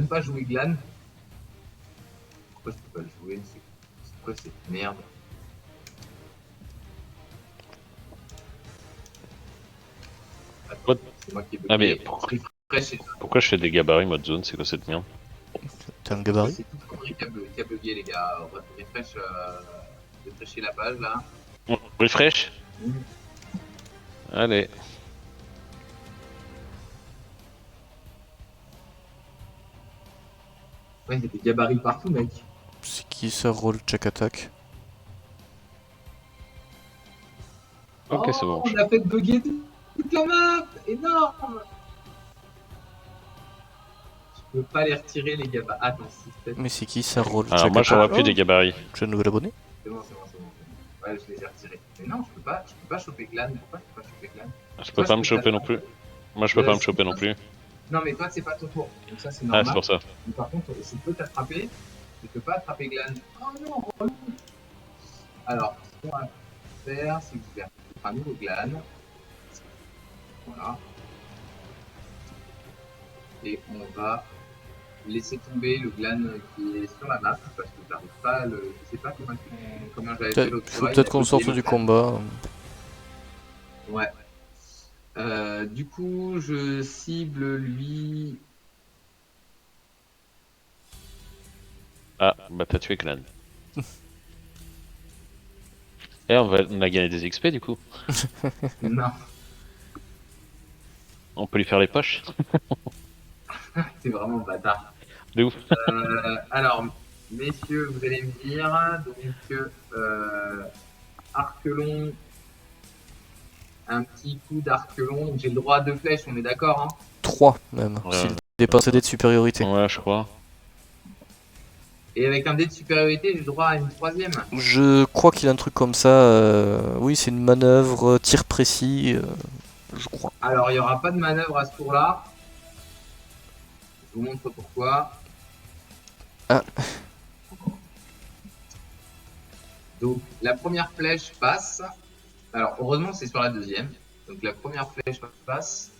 pas jouer Glan. Pourquoi je peux pas le jouer? C'est quoi cette merde? Attends, c'est moi qui ai bugué. Ah mais Pourquoi je fais des gabarits mode zone? C'est quoi cette merde? T'as un gabarit? C'est tout Connery qui a bugué, les gars. Refresh la page là. Refresh. Allez. Ouais, il y a des gabarits partout, mec. C'est qui ça, roll check attack? Ok, c'est bon. On a fait bugger toute la map. Énorme. Je peux pas les retirer, les gabarits. Attends, si peut-être. Mais c'est qui ça, roll check Alors attack? moi j'aurais plus des gabarits. Tu as un nouvel abonné? C'est bon. Ouais, je les ai retirés. Mais non, je peux pas choper Glan. Pourquoi je peux pas choper Glan? Je peux pas me choper non plus. Moi je peux pas me choper non plus. Non, mais toi, c'est pas ton tour. Donc ça, c'est normal. Ah, c'est pour ça. Mais par contre, je peux t'attraper. Je peux pas attraper Glan. Oh non, relou. Alors, ce qu'on va faire, c'est que je vais faire un nouveau Glan. Voilà. Et on va laisser tomber le Glan qui est sur la map parce que j'arrive pas à le. Je sais pas comment j'avais fait l'autre fois. Faut peut-être qu'on sorte du combat. Ouais. Du coup, je cible lui. Ah, bah t'as tué Clan. Et on a gagné des XP du coup. Non. On peut lui faire les poches. C'est vraiment bâtard. De ouf. Alors, messieurs, vous allez me dire, donc, Arquelon, un petit coup d'Arquelon, donc j'ai le droit à 2 flèches, on est d'accord, hein? 3 même, s'il dépasse un dé de supériorité. Ouais, je crois. Et avec un dé de supériorité, j'ai le droit à une 3ème. Je crois qu'il a un truc comme ça, oui c'est une manœuvre, tir précis, je crois. Alors, il n'y aura pas de manœuvre à ce tour-là. Je vous montre pourquoi. Ah. Donc, la première flèche passe. Alors, heureusement, c'est sur la deuxième. Donc, la première flèche passe.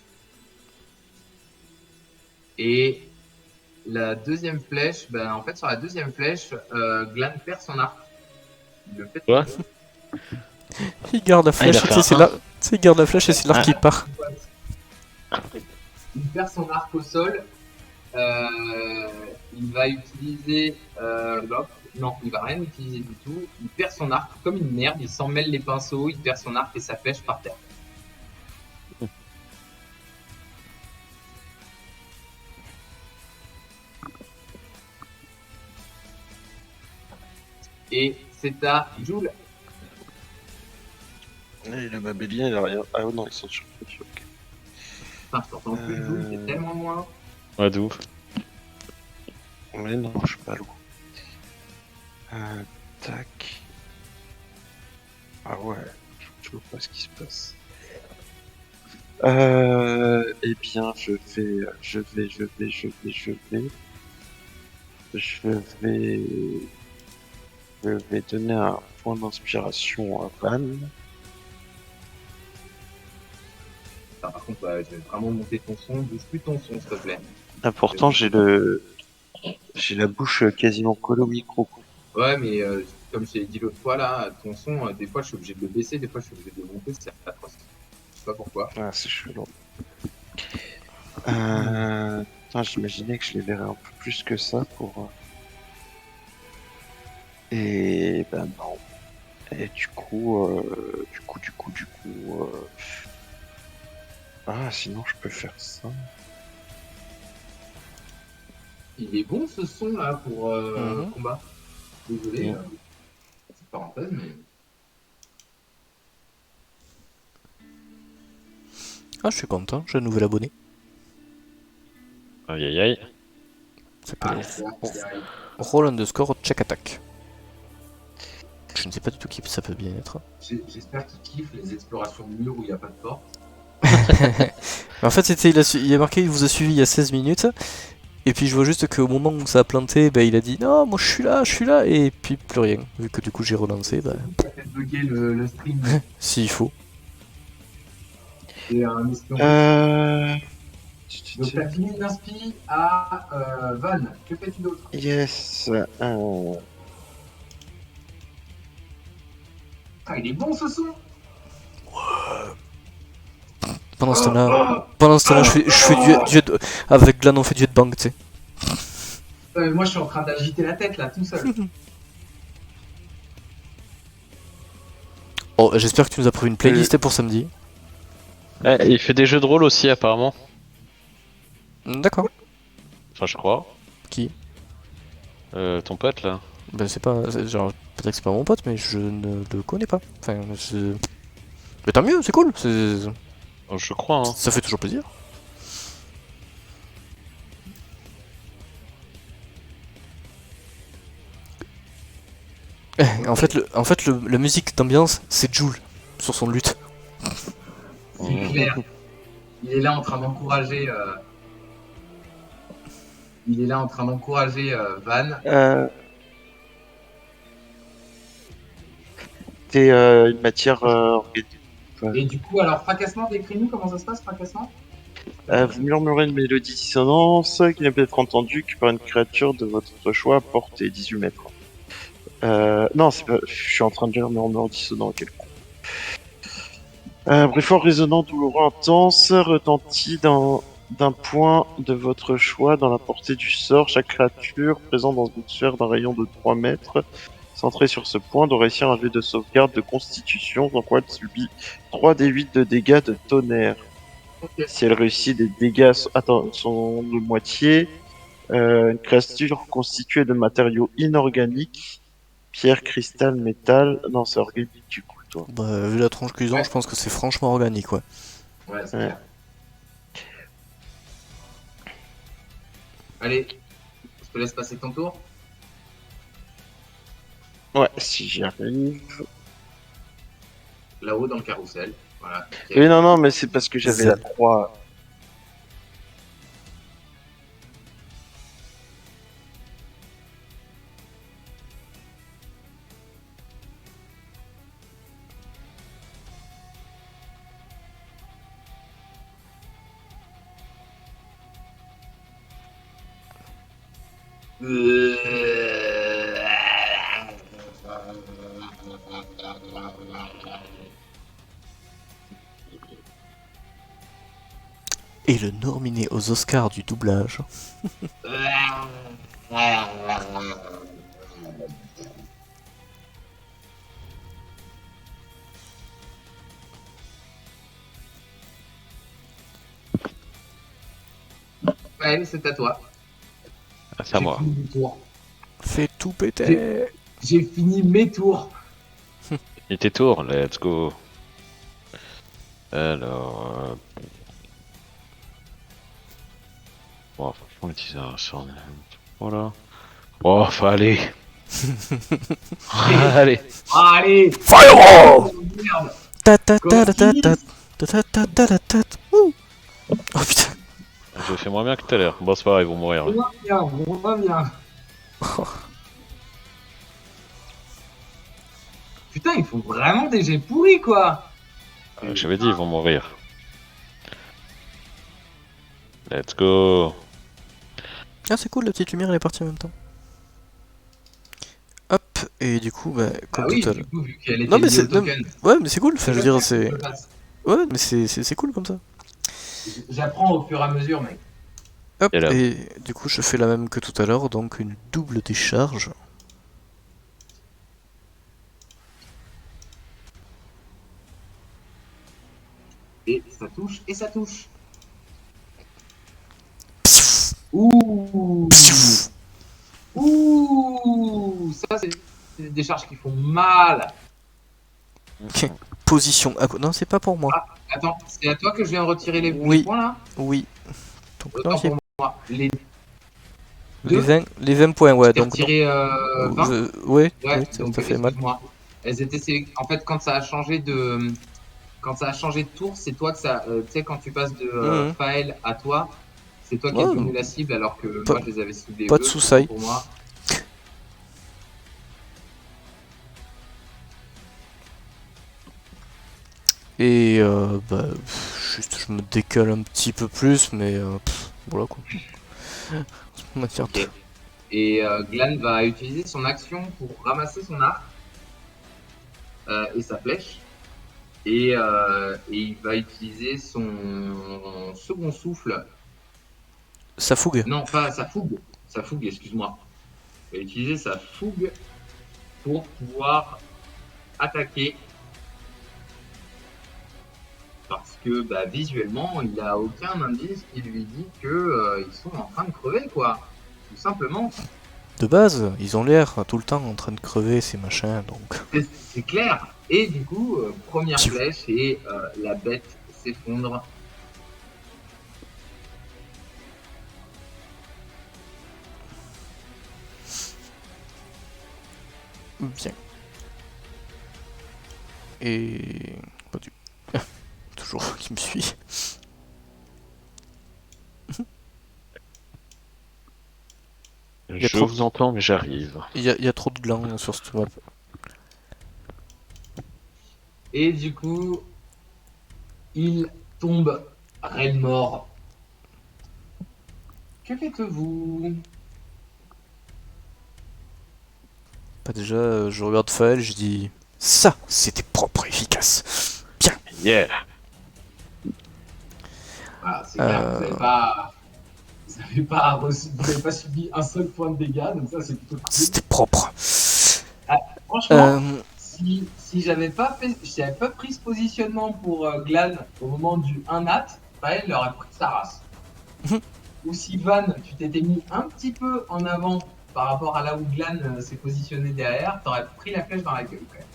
Et la deuxième flèche, ben, en fait, sur la deuxième flèche, Glan perd son arc. Il le fait. Quoi? Il garde la flèche, il garde la flèche et c'est l'arc qui part. Il perd son arc au sol. Il va utiliser l'op. Non, il va rien utiliser du tout. Il perd son arc comme une merde. Il s'en mêle les pinceaux. Il perd son arc et sa flèche par terre. Et c'est à Joule. Et le Babélien, il a rien. Ah non, ils sont sur ok. Putain, je t'entends plus, Joule, t'es tellement loin. Ouais, de ouf. Mais non, je suis pas loin. Tac. Ah ouais, je vois pas ce qui se passe. Eh bien, je vais donner un point d'inspiration à Van. Par contre, je vais vraiment monter ton son. Bouge plus ton son, s'il te plaît. Pourtant, j'ai la bouche quasiment collée au micro. Ouais, mais comme je t'ai dit l'autre fois, là, ton son, des fois, je suis obligé de le baisser, des fois, je suis obligé de le monter. C'est atroce. Je sais pas pourquoi. Ah, c'est chelou. J'imaginais que je les verrais un peu plus que ça pour. Et ben non. Et du coup. Ah, sinon je peux faire ça. Il est bon ce son là pour combat. Désolé, petite parenthèse, mais. Ah, je suis content, j'ai un nouvel abonné. Aïe aïe aïe. Ça s'appelle roll underscore check attack. Je ne sais pas du tout qui ça peut bien être. J'espère qu'il kiffe les explorations de murs où il n'y a pas de porte. En fait, il a marqué il vous a suivi il y a 16 minutes. Et puis je vois juste qu'au moment où ça a planté, bah, il a dit non, moi je suis là, et puis plus rien. Vu que du coup j'ai relancé, bah. Ça fait bugger le stream. S'il faut. C'est un espion. Donc t'as fini l'inspi à Van. Que fais-tu d'autre? Yes. Ah, il est bon ce son. Pendant ce temps-là, je fais duet de... Avec Glan, on fait duet de banque, tu sais. Moi je suis en train d'agiter la tête là, tout seul. Oh, j'espère que tu nous as prévu une playlist pour samedi. Il fait des jeux de rôle aussi, apparemment. D'accord. Enfin, je crois. Qui? Ton pote, là. Ben c'est pas... Genre, peut-être que c'est pas mon pote, mais je ne le connais pas. Enfin, mais tant mieux, c'est cool. Je crois, hein. Ça fait toujours plaisir. En fait, la musique d'ambiance, c'est Joule sur son lutte. C'est clair. Il est là en train d'encourager. Il est là en train d'encourager Van. C'est une matière organique. Et du coup, alors fracassement, décris-nous comment ça se passe, fracassement. Vous murmurez une mélodie dissonance qui ne peut être entendue que par une créature de votre choix à portée 18 mètres. Non, c'est pas... je suis en train de dire murmure dissonant. Quel con. Bruit fort, résonnant, douloureux, intense, retentit d'un point de votre choix dans la portée du sort. Chaque créature présente dans une sphère d'un rayon de 3 mètres, centrée sur ce point, doit réussir un jet de sauvegarde de constitution, dans quoi elle subit 3d8 de dégâts de tonnerre. Ok. Si elle réussit, des dégâts sont de moitié. Une créature constituée de matériaux inorganiques, pierre, cristal, métal. Non, c'est organique du coup, toi. Bah, vu la tronche qu'ils ont, Ouais. je pense que c'est franchement organique, ouais. Ouais, c'est Ouais. clair. Allez, je te laisse passer ton tour. Ouais, si j'y arrive. Là-haut dans le carrousel. Voilà. Oui, non, mais c'est parce que j'avais la 3. Et le nominé aux Oscars du doublage. Ouais, c'est à toi. C'est à moi. J'ai fini mes tours. Fais tout péter. J'ai fini mes tours. Et tes tours, let's go. Alors... Bon, franchement, les teasers, ça en est... Voilà. Oh, enfin, allez. Allez. Allez. Fire! Oh, merde. Ta ta ta ta ta ta ta ta ta ta ta. Ouh. Oh putain. Je fais moins bien que tout à l'heure. Bon, c'est pareil, ils vont mourir. On revient. Putain, ils font vraiment des jets pourris, quoi. J'avais dit, ils vont mourir. Let's go. Ah c'est cool, la petite lumière elle est partie en même temps. Hop, et du coup, bah, Ah comme oui, tout à du l'heure. coup, vu qu'elle était Non, mais liée au c'est- non, token. Ouais, mais c'est cool, enfin je veux dire, c'est. Je passe. Ouais, mais c'est cool comme ça. J'apprends au fur et à mesure, mec. Hop, Et là. et du coup, je fais la même que tout à l'heure, donc une double décharge. Et ça touche, et ça touche. Psiouf, Ouh. psiouf. Ouh. Ça, c'est des charges qui font mal. Position. Non, c'est pas pour moi. Attends, c'est à toi que je viens de retirer les Oui. points, là. Oui. Donc, non, Autant c'est pour moi. Les les 20 points, ouais. j'ai Donc, non. retiré 20. Ouais, Ouais, ouais, donc ça fait mal. excuse-moi. Elles étaient en fait quand ça a changé de tour, c'est toi que ça tu sais quand tu passes de Mhm. Faël à toi, c'est toi qui Ouais, es devenu la cible alors que pas- moi je les avais ciblés pas de eux, soucis. pour moi. Et bah, je juste je me décale un petit peu plus, mais voilà quoi. En matière de- Ok. Et Glan va utiliser son action pour ramasser son arc et sa flèche. Et il va utiliser son second souffle. Ça fougue. Non, pas sa fougue. Sa fougue, excuse-moi. Il va utiliser sa fougue pour pouvoir attaquer. Parce que bah, visuellement, il n'a aucun indice qui lui dit que ils sont en train de crever, quoi. Tout simplement. De base, ils ont l'air tout le temps en train de crever ces machins, donc. C'est clair. Et du coup, première Pfiou. flèche et la bête s'effondre. Bien. Et. Pas du. Toujours qui me suit. y a Je trop- vous entends, mais j'arrive. Il y a trop de glands sur cette map. Et du coup, il tombe raide mort. Que faites-vous? Pas déjà, je regarde Fael, je dis. Ça, c'était propre et efficace. Yeah. Voilà, c'est clair, vous n'avez pas subi un seul point de dégâts, donc ça c'est plutôt cool. C'était propre. Franchement, Euh, si j'avais pas pris ce positionnement pour Glan au moment du 1 nat, Fael il aurait pris sa race. Ou si Van, tu t'étais mis un petit peu en avant par rapport à là où Glan s'est positionné derrière, t'aurais pris la flèche dans la gueule quand même.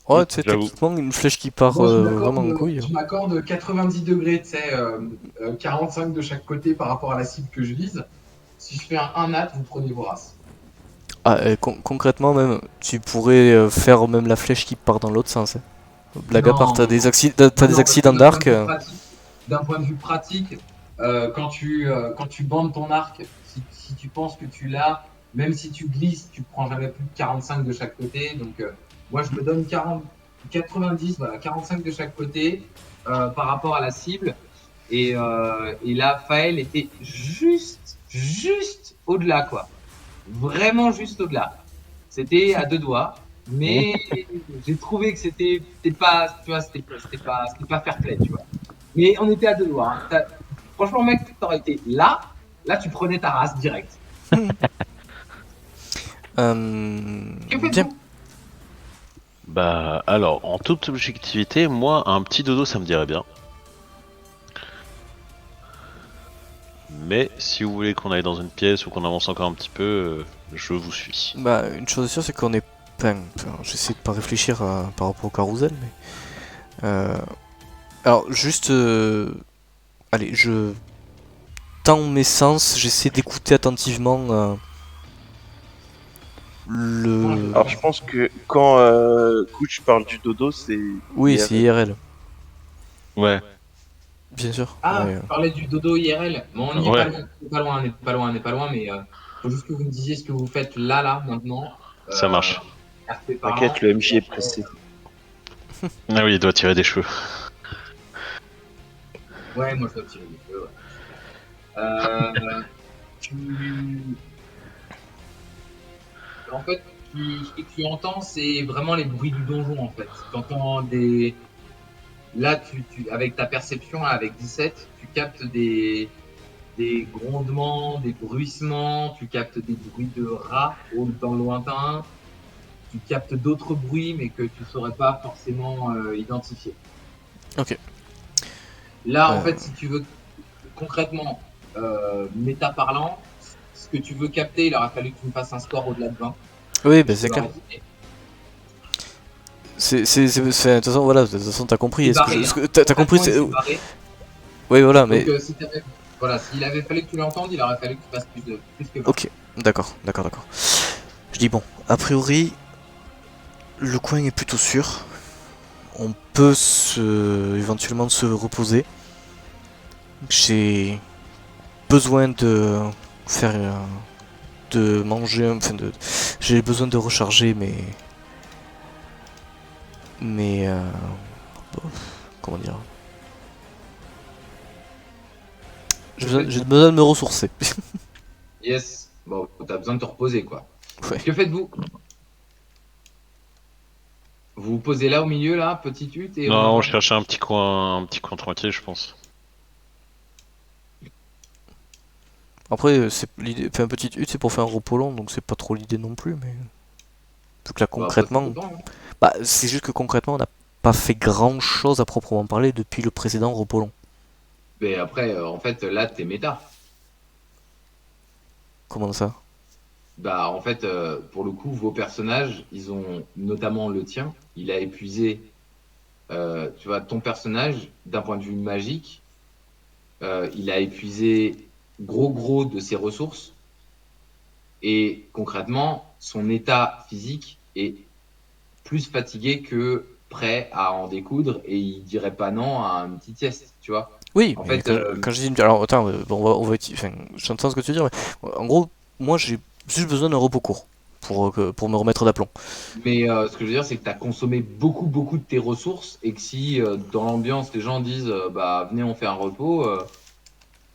Ouais, tu sais, J'avoue. techniquement, une flèche qui part Moi, vraiment en couille. je m'accorde 90 degrés, tu sais, 45 de chaque côté par rapport à la cible que je vise. Si je fais un 1 nat, vous prenez vos races. Ah, concrètement, même, tu pourrais faire même la flèche qui part dans l'autre sens. Hein. Blague à part, t'as Non. des, t'as des accidents d'arc. D'un point de vue pratique, quand tu bandes ton arc, si tu penses que tu l'as, même si tu glisses, tu prends jamais plus de 45 de chaque côté. Donc, moi, je me donne 90, voilà, 45 de chaque côté par rapport à la cible. Et là, Fael était juste au-delà, quoi. Vraiment juste au-delà. C'était à deux doigts. Mais j'ai trouvé que c'était pas, tu vois, c'était pas fair play, tu vois. Mais on était à deux doigts. Hein. Franchement, mec, t'aurais été là tu prenais ta race direct. Que faites-vous? Bien. Bah, alors, en toute objectivité, moi, un petit dodo, ça me dirait bien. Mais si vous voulez qu'on aille dans une pièce ou qu'on avance encore un petit peu, je vous suis. Bah, une chose est sûre, c'est qu'on est. Enfin, j'essaie de pas réfléchir par rapport au carrousel, mais. Alors, juste. Allez, je. Tends mes sens, j'essaie d'écouter attentivement. Le. Alors je pense que quand Couch parle du dodo, c'est... Oui, IRL. c'est IRL, Ouais. bien sûr. Ah, Ouais, tu parlais du dodo IRL. Bon, on n'y est Ouais. pas loin, on n'est pas loin, mais faut juste que vous me disiez ce que vous faites là, maintenant. Ça marche. RP parlant. T'inquiète, le MJ est pressé. Ah oui, il doit tirer des cheveux. Ouais, moi je dois tirer des cheveux. Ouais. En fait, ce que tu entends, c'est vraiment les bruits du donjon, en fait. Tu entends des... Là, avec ta perception, là, avec 17, tu captes des grondements, des bruissements, tu captes des bruits de rats dans le lointain, tu captes d'autres bruits, mais que tu ne saurais pas forcément identifier. Ok. Là, en fait, si tu veux concrètement, méta parlant, ce que tu veux capter, il aurait fallu que tu me fasses un score au-delà de 20. Oui, bah c'est clair. De toute façon, voilà, de toute façon, t'as compris. T'as compris. Oui, voilà, mais. Donc, voilà, s'il avait fallu que tu l'entendes, il aurait fallu que tu fasses plus que 20. Ok, d'accord. Je dis bon, a priori, le coin est plutôt sûr. On peut éventuellement se reposer. J'ai besoin de faire, de manger, enfin j'ai besoin de recharger mes comment dire, J'ai besoin de me ressourcer. Yes. Bon, t'as besoin de te reposer, quoi. Ouais. Que faites-vous? Vous vous posez là au milieu, là, petite hutte, et on Non, on attend. cherchait un petit coin tranquille, je pense. Après, c'est l'idée, faire une petite hutte, c'est pour faire un repos long, donc c'est pas trop l'idée non plus, mais vu que là Bah, après, ça concrètement, dépend, hein. bah c'est juste que concrètement, on n'a pas fait grand chose à proprement parler depuis le précédent repos long. Mais après, en fait, là, t'es méta. Comment ça? Bah, en fait, pour le coup, vos personnages, ils ont, notamment le tien, il a épuisé, tu vois, ton personnage, d'un point de vue magique, il a épuisé gros de ses ressources. Et concrètement, son état physique est plus fatigué que prêt à en découdre et il dirait pas non à un petit test, tu vois. Oui, En mais fait, quand je dis alors attends, bon, enfin, j'entends ce que tu veux dire, mais en gros, moi j'ai juste besoin d'un repos court pour me remettre d'aplomb. mais ce que je veux dire, c'est que tu as consommé beaucoup de tes ressources et que si dans l'ambiance, les gens disent bah venez, on fait un repos,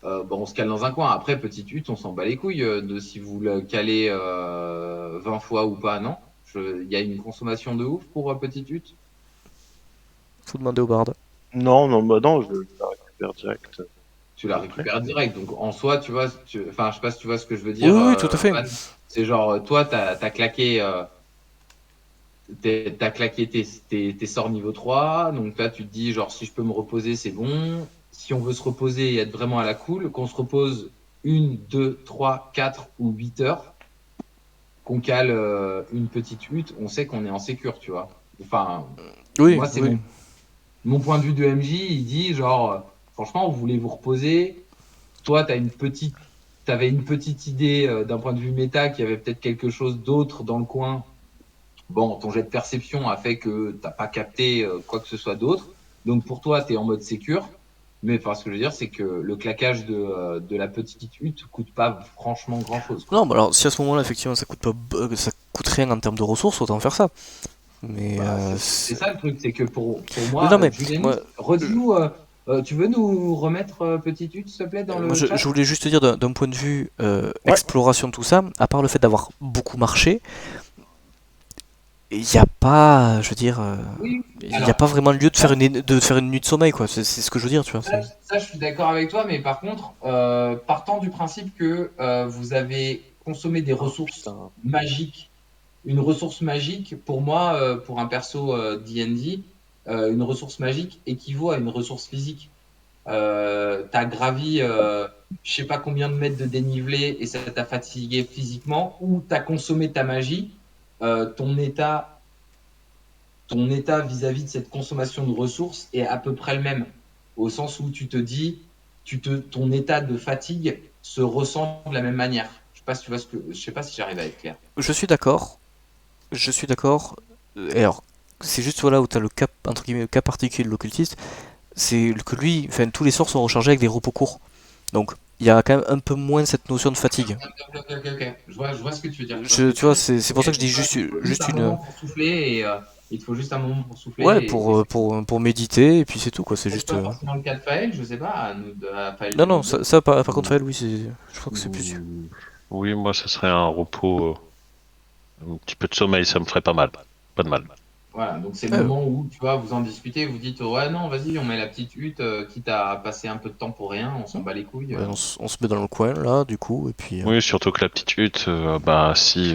bah, on se cale dans un coin. Après, petite hutte, on s'en bat les couilles de si vous le calez 20 fois ou pas, non. Il y a une consommation de ouf pour petite hutte. Faut demander au barde. Non, non, bah non, je la récupère direct Tu la après. récupères direct. Donc en soi, tu vois, enfin, je sais pas si tu vois ce que je veux dire, Oui, oui, tout à fait. Van. C'est genre, toi, t'as claqué, t'as claqué tes sorts niveau 3. Donc là, tu te dis, genre, si je peux me reposer, c'est bon. Si on veut se reposer et être vraiment à la cool, qu'on se repose 1, 2, 3, 4 ou 8 heures, qu'on cale une petite hutte, on sait qu'on est en sécure, tu vois. Enfin, Oui, moi, c'est oui. mon point de vue de MJ, il dit, genre, franchement, vous voulez vous reposer. Toi, t'avais une petite idée d'un point de vue méta qu'il y avait peut-être quelque chose d'autre dans le coin. Bon, ton jet de perception a fait que t'as pas capté quoi que ce soit d'autre. Donc pour toi, tu es en mode sécure. Mais enfin, ce que je veux dire, c'est que le claquage de la petite hutte coûte pas franchement grand-chose, quoi. Non, bah alors si à ce moment-là effectivement ça coûte pas, ça coûte rien en termes de ressources, autant faire ça. Mais Bah, c'est ça le truc, c'est que pour non moi, mais Julianus, moi, redis-nous, tu veux nous remettre petite hutte, s'il te plaît, dans moi, le je chat? voulais juste te dire d'un point de vue Ouais. exploration de tout ça, à part le fait d'avoir beaucoup marché, il n'y a pas, je veux dire, Oui. il n'y a Alors, pas vraiment lieu de ça, faire une nuit de sommeil quoi. C'est ce que je veux dire, tu vois. Je suis d'accord avec toi, mais par contre, partant du principe que vous avez consommé des Oh ressources putain. magiques, une ressource magique, pour moi, pour un perso D&D, une ressource magique équivaut à une ressource physique. T'as gravi, je sais pas combien de mètres de dénivelé et ça t'a fatigué physiquement, ou t'as consommé ta magie, ton état vis-à-vis de cette consommation de ressources est à peu près le même, au sens où tu te dis, ton état de fatigue se ressent de la même manière. Je sais pas si j'arrive à être clair. Je suis d'accord, je suis d'accord. Et alors, c'est juste voilà où tu as le cas entre guillemets le cas particulier de l'occultiste, c'est que lui, enfin tous les sorts sont rechargés avec des repos courts. Donc il y a quand même un peu moins cette notion de fatigue. Ok. Je vois ce que tu veux dire. Je vois ce que Tu tu vois, veux dire. c'est pour Ok, ça que je dis donc toi, il te faut juste juste un une. moment pour souffler et il te faut juste un moment pour souffler Ouais, et c'est pour méditer, et puis c'est tout, quoi. C'est peut-être juste. pas forcément le cas de Faël, je sais pas, à Faël Non, de non, nous dire. par contre, Faël, oui, je crois que c'est plus. Oui, moi, ce serait un repos, un petit peu de sommeil, ça me ferait pas mal. Pas de mal. Voilà, donc c'est le Ouais, moment où tu vois, vous en discutez, vous dites ouais non vas-y on met la petite hutte, quitte à passer un peu de temps pour rien, on s'en bat les couilles. ouais, on se met dans le coin, là, du coup, et puis. Oui, surtout que la petite hutte, bah, si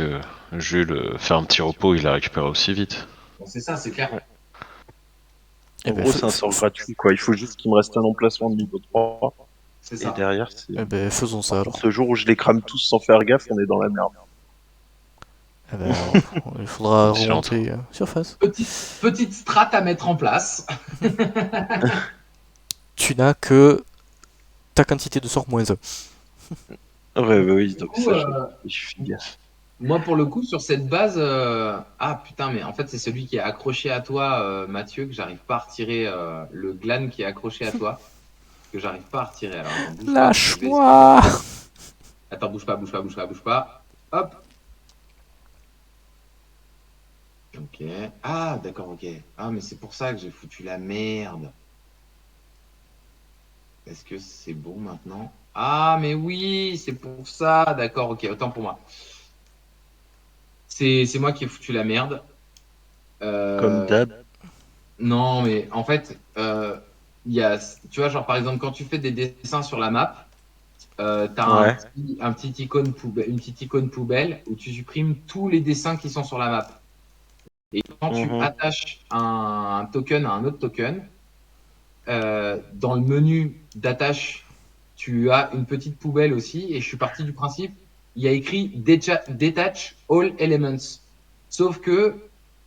Jules fait un petit repos, il la récupère aussi vite. Bon, c'est ça, c'est clair. Ouais. Eh En ben, gros, c'est un sort gratuit, quoi. Il faut juste qu'il me reste un emplacement de niveau 3. C'est Et ça. derrière, c'est... eh ben, faisons Par ça contre, alors. le jour où je les crame tous sans faire gaffe, on est dans la merde. Eh ben, il faudra Excellente. remonter surface. Petite strat à mettre en place. Tu n'as que ta quantité de sorts moins 1. Ouais, bah oui, Du donc coup, ça, je fais gaffe. moi pour le coup sur cette base, ah putain mais en fait c'est celui qui est accroché à toi, Mathieu, que j'arrive pas à retirer le gland qui est accroché à toi, que j'arrive pas à retirer. Alors attends, bouge pas, je vais essayer. Lâche-moi! Attends, bouge pas. Hop. Ok. Ah, d'accord, ok. Ah, mais c'est pour ça que j'ai foutu la merde. Est-ce que c'est bon maintenant? Ah, mais oui, c'est pour ça. D'accord, ok, autant pour moi. C'est moi qui ai foutu la merde. Comme Euh, d'hab. non, mais en fait, il y a, tu vois, genre par exemple, quand tu fais des dessins sur la map, tu as Ouais. un petit icône poubelle, une petite icône poubelle où tu supprimes tous les dessins qui sont sur la map. Et quand tu Mhm. attaches un token à un autre token, dans le menu d'attache, tu as une petite poubelle aussi. Et je suis parti du principe, il y a écrit Detach all elements. Sauf que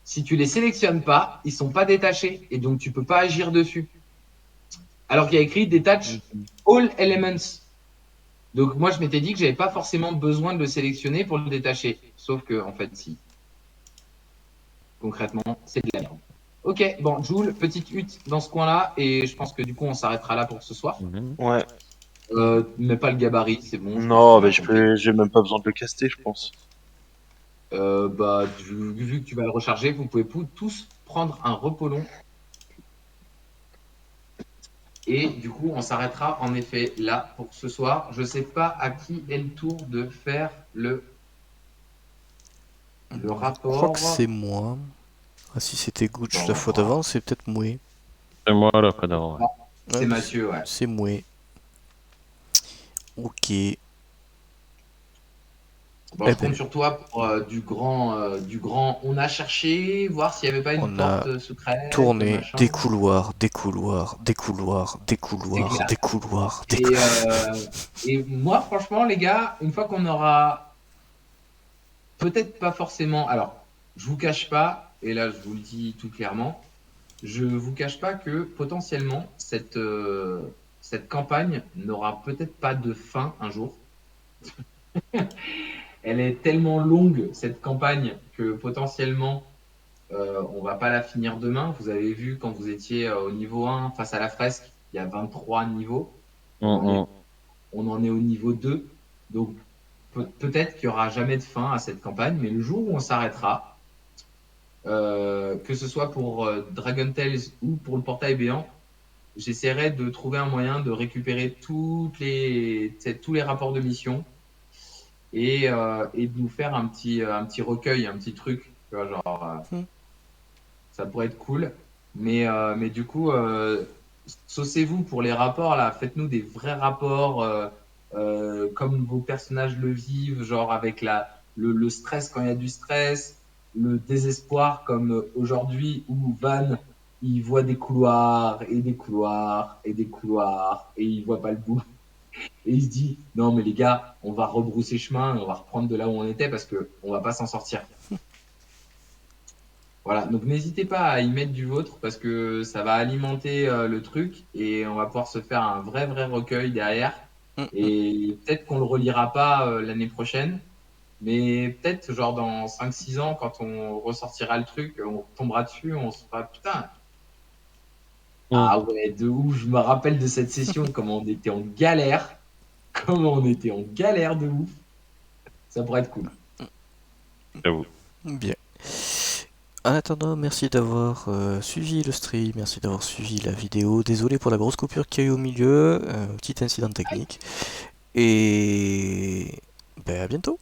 si tu les sélectionnes pas, ils sont pas détachés et donc tu peux pas agir dessus. Alors qu'il y a écrit Detach all elements. Donc moi je m'étais dit que j'avais pas forcément besoin de le sélectionner pour le détacher. Sauf que en fait si. Concrètement, c'est de la merde. Ok, bon, Jules, petite hutte dans ce coin-là, et je pense que du coup, on s'arrêtera là pour ce soir. Mhm. Ouais. Mais pas le gabarit, c'est bon, je pense Non, qu'on mais a compris. j'ai même pas besoin de le caster, je pense. Bah, vu que tu vas le recharger, vous pouvez tous prendre un repos long. Et du coup, on s'arrêtera en effet là pour ce soir. Je sais pas à qui est le tour de faire le Je crois que c'est rapport. moi. Ah, si c'était Bon, Gooch on la va fois d'avant, voir. c'est peut-être Mouais. C'est moi la fois d'avant, ouais. Ah, Ouais, c'est Mathieu, ouais. c'est Mouais. Ok. Eh Bon, je compte ben, sur toi pour du grand. On a cherché, voir s'il n'y avait pas une on a porte secrète, tourné machin. des couloirs, des couloirs, des couloirs, des C'est couloirs, clair. des couloirs, des Et, couloirs. et moi, franchement, les gars, une fois qu'on aura peut-être pas forcément. Alors, je vous cache pas, et là, je vous le dis tout clairement, je vous cache pas que potentiellement, cette campagne n'aura peut-être pas de fin un jour. Elle est tellement longue, cette campagne, que potentiellement, on va pas la finir demain. Vous avez vu quand vous étiez au niveau 1 face à la fresque, il y a 23 niveaux. Mhm. On en est au niveau 2. Donc peut-être qu'il n'y aura jamais de fin à cette campagne, mais le jour où on s'arrêtera, que ce soit pour Dragon Tales ou pour le portail béant, j'essaierai de trouver un moyen de récupérer tous les rapports de mission et de nous faire un petit recueil, un petit truc. Tu vois, genre, Hmm. ça pourrait être cool. Mais du coup, saucez-vous pour les rapports là. Faites-nous des vrais rapports comme vos personnages le vivent, genre avec le stress quand il y a du stress, le désespoir comme aujourd'hui où Van il voit des couloirs et des couloirs et des couloirs et il voit pas le bout. Et il se dit non mais les gars, on va rebrousser chemin, on va reprendre de là où on était parce que on va pas s'en sortir. Voilà, donc n'hésitez pas à y mettre du vôtre parce que ça va alimenter le truc et on va pouvoir se faire un vrai recueil derrière. Hmm, hmm. Et peut-être qu'on le relira pas l'année prochaine, mais peut-être genre dans 5 6 ans, quand on ressortira le truc, on tombera dessus, on se fera putain. Mhm. Ah ouais, de ouf, je me rappelle de cette session, comment on était en galère, comment on était en galère de ouf. Ça pourrait être cool. J'avoue. Bien. En attendant, merci d'avoir suivi le stream, merci d'avoir suivi la vidéo. Désolé pour la grosse coupure qu'il y a eu au milieu, petit incident technique. Et ben à bientôt.